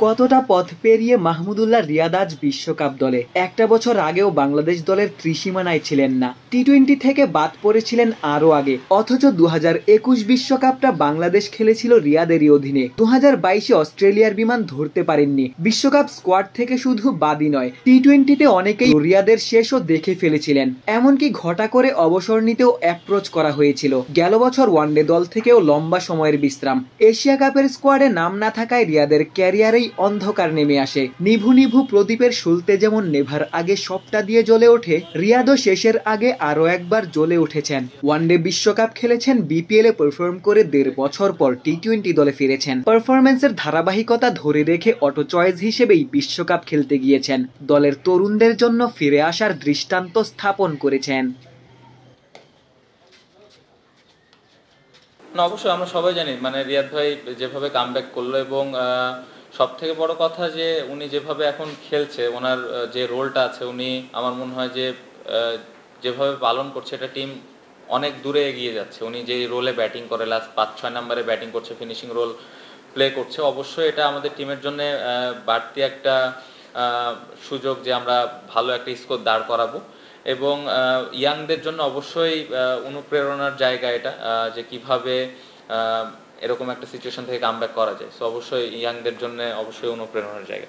কতটা পথ পেরিয়ে মাহমুদুল্লাহ রিয়াদ আজ বিশ্বকাপ দলে। একটা বছর আগেও বাংলাদেশ দলের ত্রিসীমানায় ছিলেন না, টি-20 থেকে বাদ পড়েছিলেন আরও আগে। অথচ 2021 বিশ্বকাপটা বাংলাদেশ খেলেছিল রিয়াদেরই অধীনে। 2022-এ অস্ট্রেলিয়ার বিমান ধরতে পারেননি। বিশ্বকাপ স্কোয়াড থেকে শুধু বাদই নয়, টি-20-তে অনেকেই রিয়াদের শেষও দেখে ফেলেছিলেন। এমনকি ঘটা করে অবসর নিতেও অ্যাপ্রোচ করা হয়েছিল। গেল বছর ওয়ানডে দল থেকেও লম্বা সময়ের বিশ্রাম। এশিয়া কাপের স্কোয়াডে নাম না থাকায় রিয়াদের ক্যারিয়ারেই অন্ধকার নেমে আসে। নিভু নিভু প্রদীপের শুরুতে যেমন নেভার আগে সবটা দিয়ে জ্বলে ওঠে, রিয়াদও শেষের আগে আরও একবার জ্বলে উঠেছেন। ওয়ানডে বিশ্বকাপ খেলেছেন, বিপিএলে পারফর্ম করে 1.5 বছর পর টি-20 দলে ফিরেছেন। পারফরম্যান্সের ধারাবাহিকতা ধরে রেখে অটো চয়েস হিসেবেই বিশ্বকাপ খেলতে গিয়েছেন। দলের তরুণদের জন্য ফিরে আসার দৃষ্টান্ত স্থাপন করেছেন। না, অবশ্যই আমরা সবাই জানি রিয়াদ ভাই যেভাবে কামব্যাক করলো এবং সব থেকে বড় কথা যে উনি যেভাবে এখন খেলছে, ওনার যে রোলটা আছে, উনি আমার মনে হয় যে যেভাবে পালন করছে, এটা টিম অনেক দূরে এগিয়ে যাচ্ছে। উনি যে রোলে ব্যাটিং করে, লাস্ট 5-6 নম্বরে ব্যাটিং করছে, ফিনিশিং রোল প্লে করছে, অবশ্যই এটা আমাদের টিমের জন্য বাড়তি একটা সুযোগ যে আমরা ভালো একটা স্কোর দাঁড় করাবো। এবং ইয়াংদের জন্য অবশ্যই অনুপ্রেরণার জায়গা এটা, যে কিভাবে এরকম একটা সিচুয়েশন থেকে কামব্যাক করা যায়। সো অবশ্যই ইয়াংদের জন্য অবশ্যই অনুপ্রেরণার জায়গা।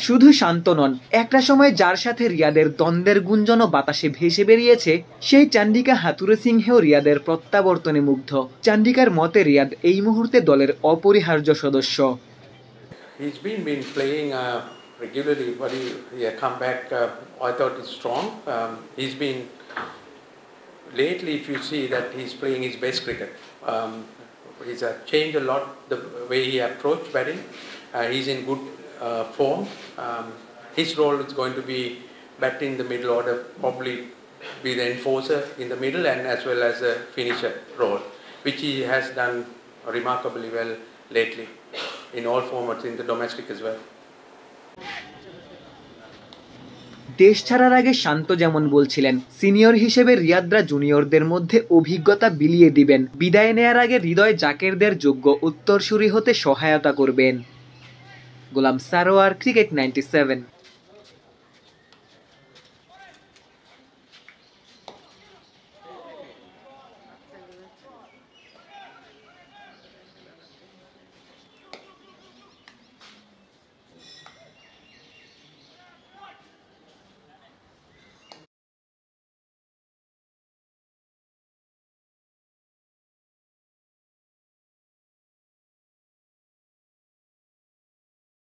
শুধু শান্ত নন, একটা সময় যার সাথে রিয়াদের দ্বন্দ্বের গুঞ্জনও বাতাসে ভেসে বেরিয়েছে, সেই চান্ডিকা হাথুরে সিংহেও রিয়াদের প্রত্যাবর্তনে মুগ্ধ। চান্ডিকার মতে রিয়াদ এই মুহূর্তে দলের অপরিহার্য সদস্য। He's been playing regularly, but he come back. I thought he's strong. He's been lately. If you see that he's playing his best cricket. He's changed a lot the way he approached batting. He's in good form. His role is going to be batting in the middle order, probably be the enforcer in the middle and as well as a finisher role, which he has done remarkably well lately in all formats, in the domestic as well. দেশ ছাড়ার আগে শান্ত যেমন বলছিলেন, senior হিসেবে রিয়াদরা জুনিয়রদের মধ্যে অভিজ্ঞতা বিলিয়ে দিবেন। বিদায় নেয়ার আগে হৃদয় জাকেরদের যোগ্য উত্তরসূরি হতে সহায়তা করবেন। গোলাম সারোয়ার, ক্রিকেট 97।